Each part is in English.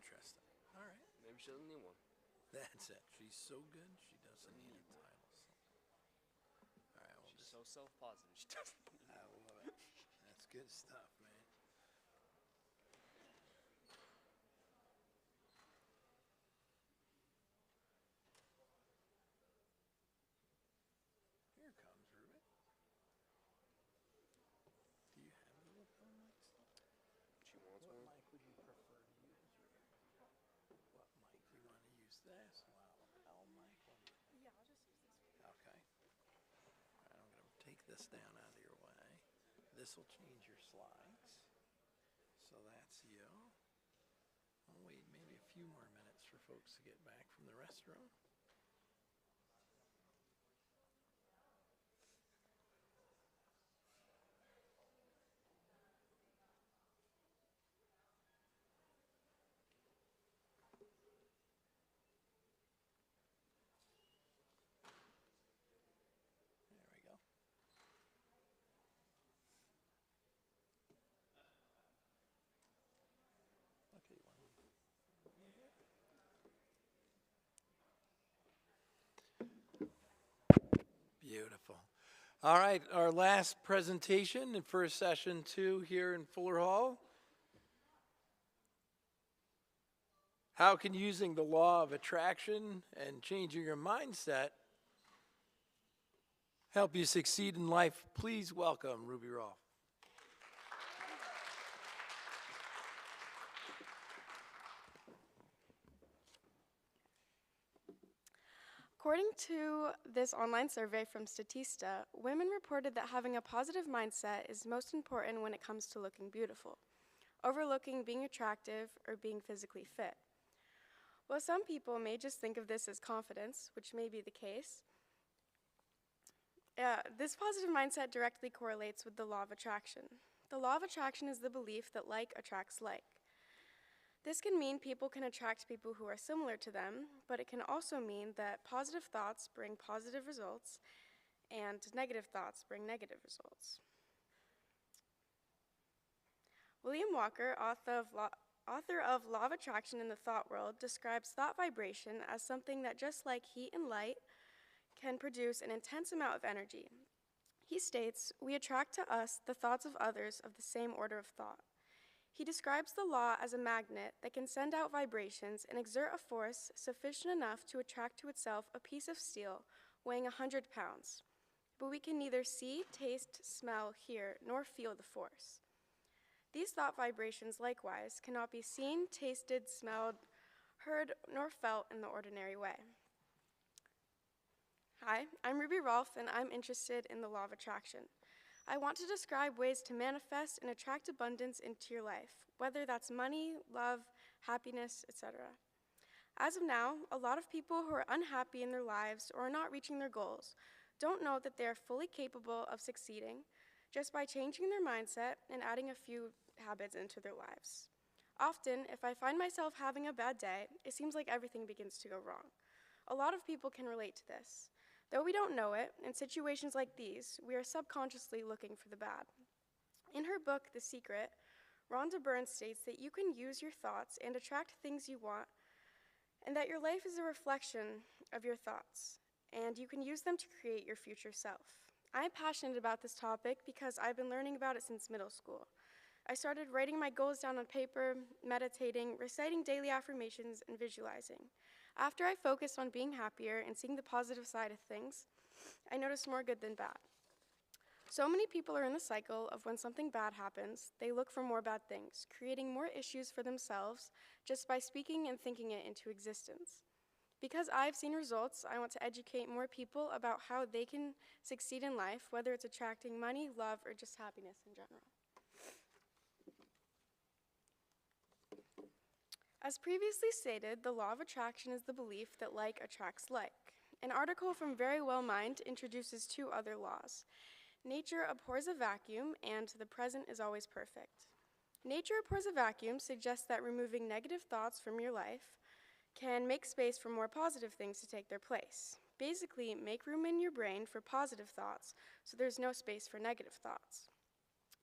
Interesting. All right. Maybe she doesn't need one. That's it. She's so good, she doesn't need a title. So. All right, we'll She's just. so self-positive. She doesn't need I one. love it. That's good stuff, man. Here comes Ruben. Do you have the lapel mic still? She wants What one. mic would you prefer to use, Ruben? What mic do you want to use? This lapel mic? What do you think? Yeah, I'll just use this one. Okay. All right, I'm going to take this down out of your way. This will change your slides. So that's you. I'll wait maybe a few more minutes for folks to get back from the restroom. There we go. Okay, beautiful. All right, our last presentation for session 2 here in Fuller Hall. How can using the law of attraction and changing your mindset help you succeed in life? Please welcome Ruby Rolfe. According to this online survey from Statista, women reported that having a positive mindset is most important when it comes to looking beautiful, overlooking being attractive or being physically fit. While some people may just think of this as confidence, which may be the case, this positive mindset directly correlates with the law of attraction. The law of attraction is the belief that like attracts like. This can mean people can attract people who are similar to them, but it can also mean that positive thoughts bring positive results and negative thoughts bring negative results. William Walker, author of Law of Attraction in the Thought World, describes thought vibration as something that, just like heat and light, can produce an intense amount of energy. He states, "We attract to us the thoughts of others of the same order of thought." He describes the law as a magnet that can send out vibrations and exert a force sufficient enough to attract to itself a piece of steel weighing 100 pounds. But we can neither see, taste, smell, hear, nor feel the force. These thought vibrations, likewise, cannot be seen, tasted, smelled, heard, nor felt in the ordinary way. Hi, I'm Ruby Rolfe, and I'm interested in the law of attraction. I want to describe ways to manifest and attract abundance into your life, whether that's money, love, happiness, etc. As of now, a lot of people who are unhappy in their lives or are not reaching their goals don't know that they are fully capable of succeeding just by changing their mindset and adding a few habits into their lives. Often, if I find myself having a bad day, it seems like everything begins to go wrong. A lot of people can relate to this. Though we don't know it, in situations like these, we are subconsciously looking for the bad. In her book, The Secret, Rhonda Byrne states that you can use your thoughts and attract things you want, and that your life is a reflection of your thoughts, and you can use them to create your future self. I'm passionate about this topic because I've been learning about it since middle school. I started writing my goals down on paper, meditating, reciting daily affirmations, and visualizing. After I focused on being happier and seeing the positive side of things, I noticed more good than bad. So many people are in the cycle of when something bad happens, they look for more bad things, creating more issues for themselves just by speaking and thinking it into existence. Because I've seen results, I want to educate more people about how they can succeed in life, whether it's attracting money, love, or just happiness in general. As previously stated, the law of attraction is the belief that like attracts like. An article from Very Well Mind introduces 2 other laws. Nature abhors a vacuum, and the present is always perfect. Nature abhors a vacuum suggests that removing negative thoughts from your life can make space for more positive things to take their place. Basically, make room in your brain for positive thoughts so there's no space for negative thoughts.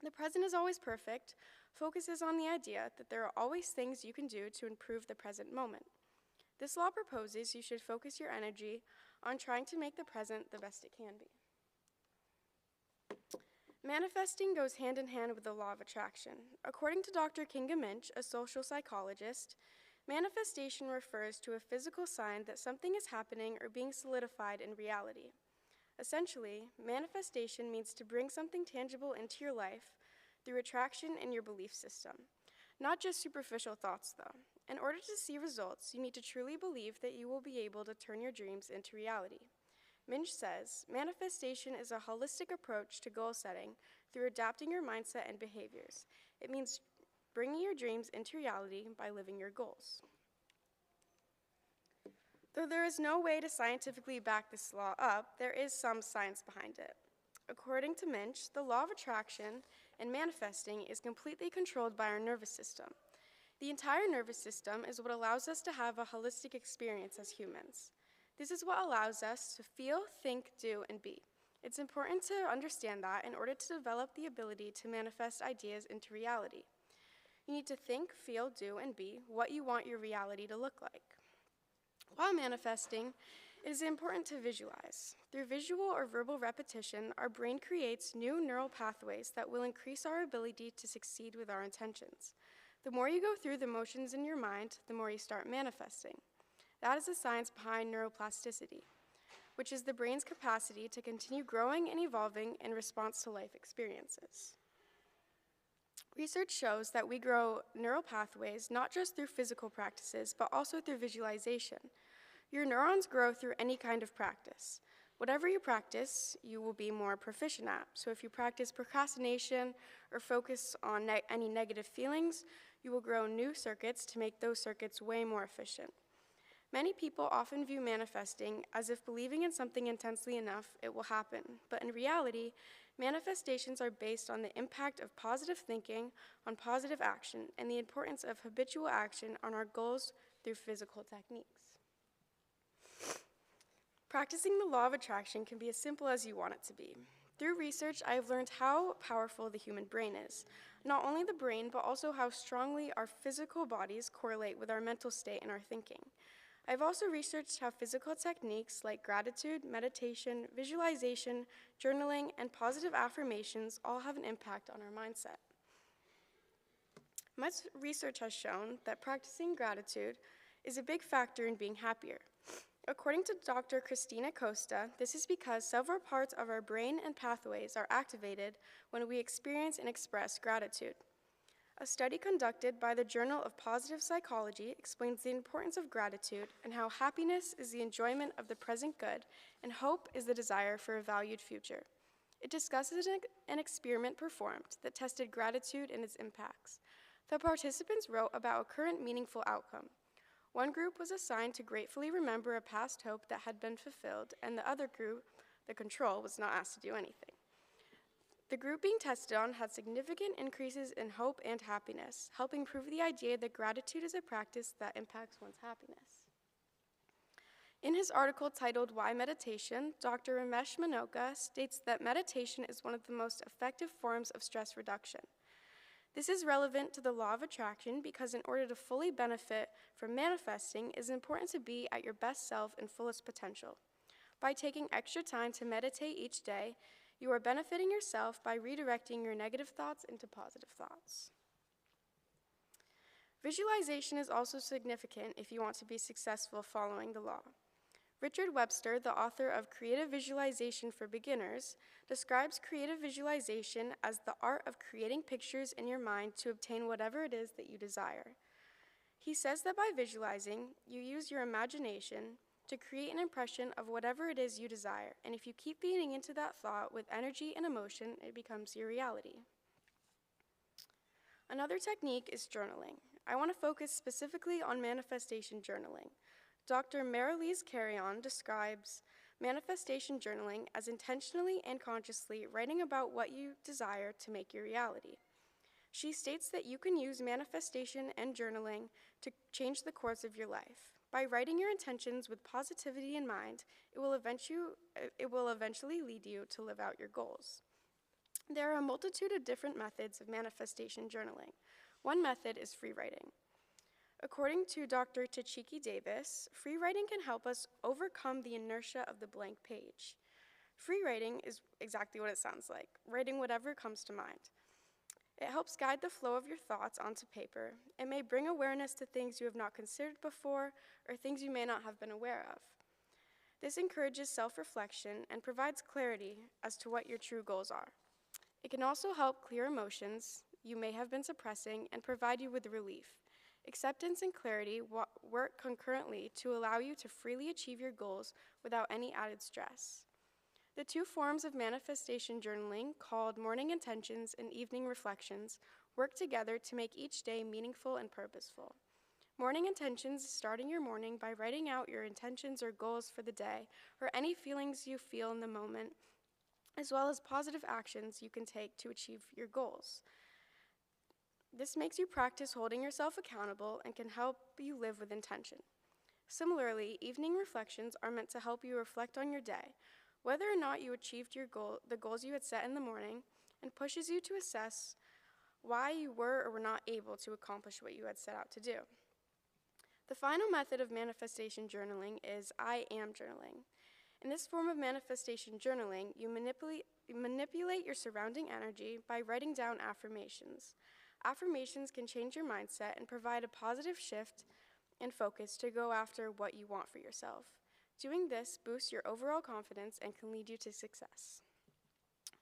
The present is always perfect focuses on the idea that there are always things you can do to improve the present moment. This law proposes you should focus your energy on trying to make the present the best it can be. Manifesting goes hand in hand with the law of attraction. According to Dr. Kinga Minch, a social psychologist, manifestation refers to a physical sign that something is happening or being solidified in reality. Essentially, manifestation means to bring something tangible into your life through attraction in your belief system. Not just superficial thoughts, though. In order to see results, you need to truly believe that you will be able to turn your dreams into reality. Minch says, manifestation is a holistic approach to goal setting through adapting your mindset and behaviors. It means bringing your dreams into reality by living your goals. Though there is no way to scientifically back this law up, there is some science behind it. According to Minch, the law of attraction and manifesting is completely controlled by our nervous system. The entire nervous system is what allows us to have a holistic experience as humans. This is what allows us to feel, think, do, and be. It's important to understand that in order to develop the ability to manifest ideas into reality. You need to think, feel, do, and be what you want your reality to look like. While manifesting, it is important to visualize. Through visual or verbal repetition, our brain creates new neural pathways that will increase our ability to succeed with our intentions. The more you go through the motions in your mind, the more you start manifesting. That is the science behind neuroplasticity, which is the brain's capacity to continue growing and evolving in response to life experiences. Research shows that we grow neural pathways not just through physical practices, but also through visualization. Your neurons grow through any kind of practice. Whatever you practice, you will be more proficient at. So if you practice procrastination or focus on any negative feelings, you will grow new circuits to make those circuits way more efficient. Many people often view manifesting as if believing in something intensely enough, it will happen. But in reality, manifestations are based on the impact of positive thinking on positive action and the importance of habitual action on our goals through physical techniques. Practicing the law of attraction can be as simple as you want it to be. Through research, I have learned how powerful the human brain is. Not only the brain, but also how strongly our physical bodies correlate with our mental state and our thinking. I've also researched how physical techniques like gratitude, meditation, visualization, journaling, and positive affirmations all have an impact on our mindset. Much research has shown that practicing gratitude is a big factor in being happier. According to Dr. Christina Costa, this is because several parts of our brain and pathways are activated when we experience and express gratitude. A study conducted by the Journal of Positive Psychology explains the importance of gratitude and how happiness is the enjoyment of the present good and hope is the desire for a valued future. It discusses an experiment performed that tested gratitude and its impacts. The participants wrote about a current meaningful outcome. One group was assigned to gratefully remember a past hope that had been fulfilled, and the other group, the control, was not asked to do anything. The group being tested on had significant increases in hope and happiness, helping prove the idea that gratitude is a practice that impacts one's happiness. In his article titled Why Meditation, Dr. Ramesh Manocha states that meditation is one of the most effective forms of stress reduction. This is relevant to the law of attraction because in order to fully benefit from manifesting, it is important to be at your best self and fullest potential. By taking extra time to meditate each day, you are benefiting yourself by redirecting your negative thoughts into positive thoughts. Visualization is also significant if you want to be successful following the law. Richard Webster, the author of Creative Visualization for Beginners, describes creative visualization as the art of creating pictures in your mind to obtain whatever it is that you desire. He says that by visualizing, you use your imagination to create an impression of whatever it is you desire, and if you keep feeding into that thought with energy and emotion, it becomes your reality. Another technique is journaling. I want to focus specifically on manifestation journaling. Dr. Marilise Carrion describes manifestation journaling as intentionally and consciously writing about what you desire to make your reality. She states that you can use manifestation and journaling to change the course of your life. By writing your intentions with positivity in mind, it will eventually lead you to live out your goals. There are a multitude of different methods of manifestation journaling. One method is free writing. According to Dr. Tachiki Davis, free writing can help us overcome the inertia of the blank page. Free writing is exactly what it sounds like, writing whatever comes to mind. It helps guide the flow of your thoughts onto paper. It may bring awareness to things you have not considered before or things you may not have been aware of. This encourages self-reflection and provides clarity as to what your true goals are. It can also help clear emotions you may have been suppressing and provide you with relief. Acceptance and clarity work concurrently to allow you to freely achieve your goals without any added stress. The two forms of manifestation journaling, called morning intentions and evening reflections, work together to make each day meaningful and purposeful. Morning intentions is starting your morning by writing out your intentions or goals for the day, or any feelings you feel in the moment, as well as positive actions you can take to achieve your goals. This makes you practice holding yourself accountable and can help you live with intention. Similarly, evening reflections are meant to help you reflect on your day, whether or not you achieved the goals you had set in the morning, and pushes you to assess why you were or were not able to accomplish what you had set out to do. The final method of manifestation journaling is I am journaling. In this form of manifestation journaling, you manipulate your surrounding energy by writing down affirmations. Affirmations can change your mindset and provide a positive shift and focus to go after what you want for yourself. Doing this boosts your overall confidence and can lead you to success.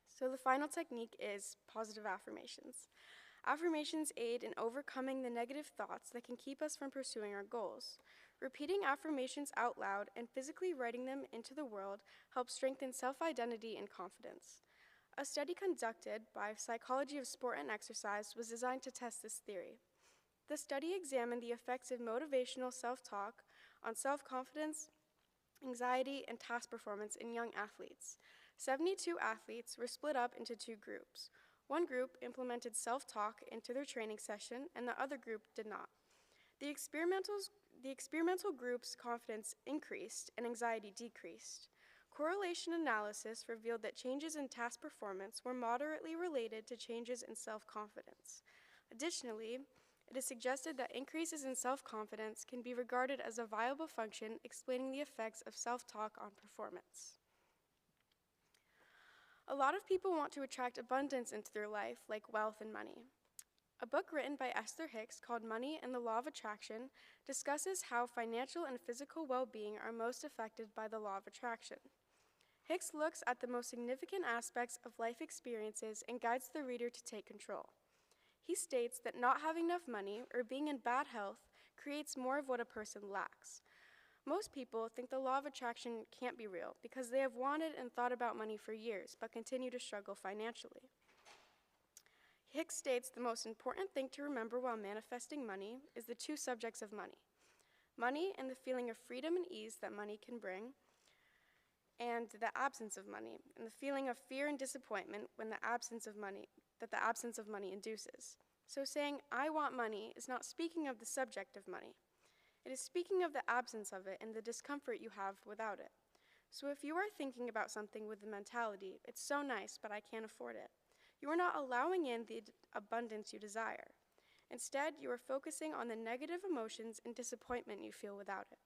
So the final technique is positive affirmations. Affirmations aid in overcoming the negative thoughts that can keep us from pursuing our goals. Repeating affirmations out loud and physically writing them into the world helps strengthen self-identity and confidence. A study conducted by Psychology of Sport and Exercise was designed to test this theory. The study examined the effects of motivational self-talk on self-confidence, anxiety, and task performance in young athletes. 72 athletes were split up into two groups. One group implemented self-talk into their training session, and the other group did not. The experimental group's confidence increased and anxiety decreased. Correlation analysis revealed that changes in task performance were moderately related to changes in self-confidence. Additionally, it is suggested that increases in self-confidence can be regarded as a viable function explaining the effects of self-talk on performance. A lot of people want to attract abundance into their life, like wealth and money. A book written by Esther Hicks called Money and the Law of Attraction discusses how financial and physical well-being are most affected by the law of attraction. Hicks looks at the most significant aspects of life experiences and guides the reader to take control. He states that not having enough money or being in bad health creates more of what a person lacks. Most people think the law of attraction can't be real because they have wanted and thought about money for years but continue to struggle financially. Hicks states the most important thing to remember while manifesting money is the two subjects of money. Money and the feeling of freedom and ease that money can bring, and the absence of money, and the feeling of fear and disappointment when the absence of money induces. So saying, I want money is not speaking of the subject of money. It is speaking of the absence of it and the discomfort you have without it. So if you are thinking about something with the mentality, it's so nice, but I can't afford it, you are not allowing in the abundance you desire. Instead, you are focusing on the negative emotions and disappointment you feel without it.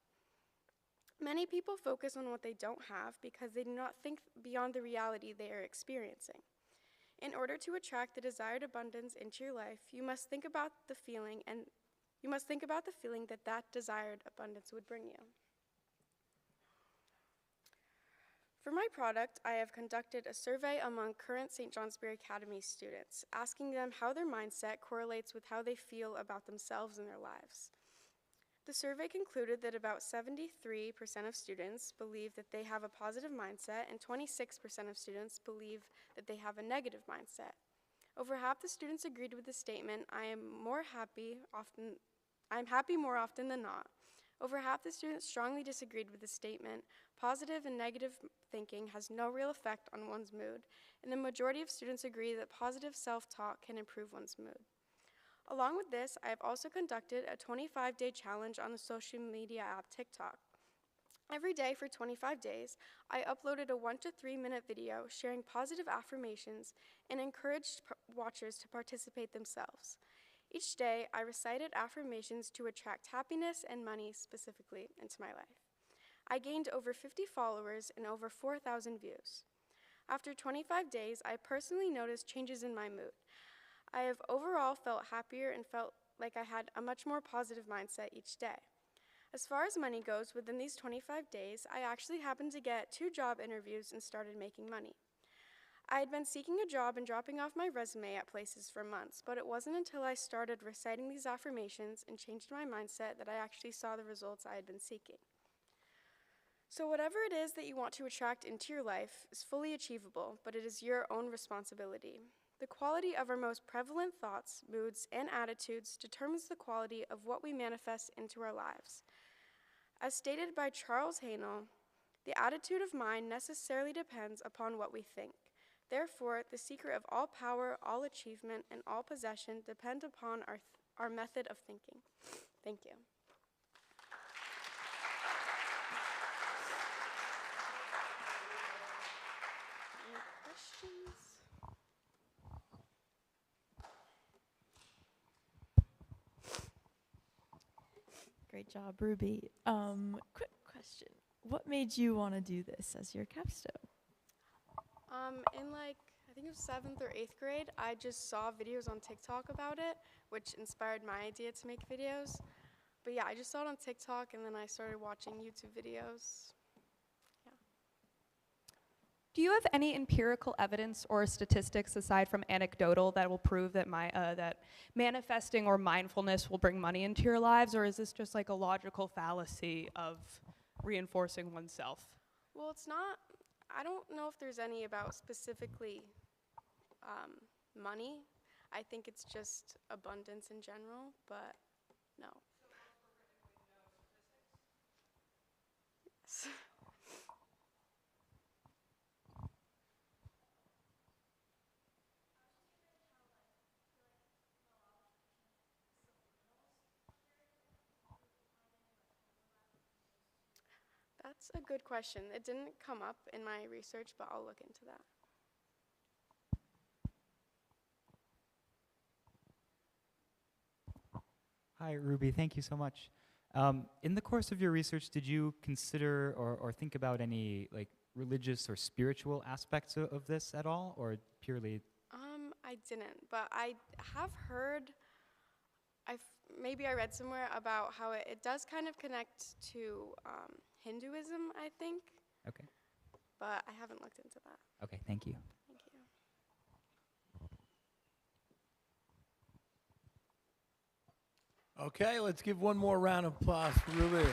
Many people focus on what they don't have because they do not think beyond the reality they are experiencing. In order to attract the desired abundance into your life, you must think about the feeling that desired abundance would bring you. For my product, I have conducted a survey among current St. Johnsbury Academy students, asking them how their mindset correlates with how they feel about themselves and their lives. The survey concluded that about 73% of students believe that they have a positive mindset and 26% of students believe that they have a negative mindset. Over half the students agreed with the statement, I'm happy more often than not. Over half the students strongly disagreed with the statement, positive and negative thinking has no real effect on one's mood, and the majority of students agree that positive self-talk can improve one's mood. Along with this, I have also conducted a 25-day challenge on the social media app TikTok. Every day for 25 days, I uploaded a 1 to 3 minute video sharing positive affirmations and encouraged watchers to participate themselves. Each day, I recited affirmations to attract happiness and money specifically into my life. I gained over 50 followers and over 4,000 views. After 25 days, I personally noticed changes in my mood. I have overall felt happier and felt like I had a much more positive mindset each day. As far as money goes, within these 25 days, I actually happened to get 2 job interviews and started making money. I had been seeking a job and dropping off my resume at places for months, but it wasn't until I started reciting these affirmations and changed my mindset that I actually saw the results I had been seeking. So whatever it is that you want to attract into your life is fully achievable, but it is your own responsibility. The quality of our most prevalent thoughts, moods, and attitudes determines the quality of what we manifest into our lives. As stated by Charles Haanel, the attitude of mind necessarily depends upon what we think. Therefore, the secret of all power, all achievement, and all possession depend upon our method of thinking. Thank you. Any questions? Great job, Ruby. Quick question. What made you want to do this as your capstone? In I think it was 7th or 8th grade, I just saw videos on TikTok about it, which inspired my idea to make videos. But yeah, I just saw it on TikTok and then I started watching YouTube videos. Do you have any empirical evidence or statistics aside from anecdotal that will prove that that manifesting or mindfulness will bring money into your lives, or is this just like a logical fallacy of reinforcing oneself? Well, it's not, I don't know if there's any about specifically money. I think it's just abundance in general, but no. Yes. That's a good question. It didn't come up in my research, but I'll look into that. Hi, Ruby. Thank you so much. In the course of your research, did you consider or think about any religious or spiritual aspects of this at all, or purely? I didn't, but I have heard. Maybe I read somewhere about how it does kind of connect to Hinduism, I think. Okay. But I haven't looked into that. Okay. Thank you. Thank you. Okay, let's give one more round of applause for Ruby.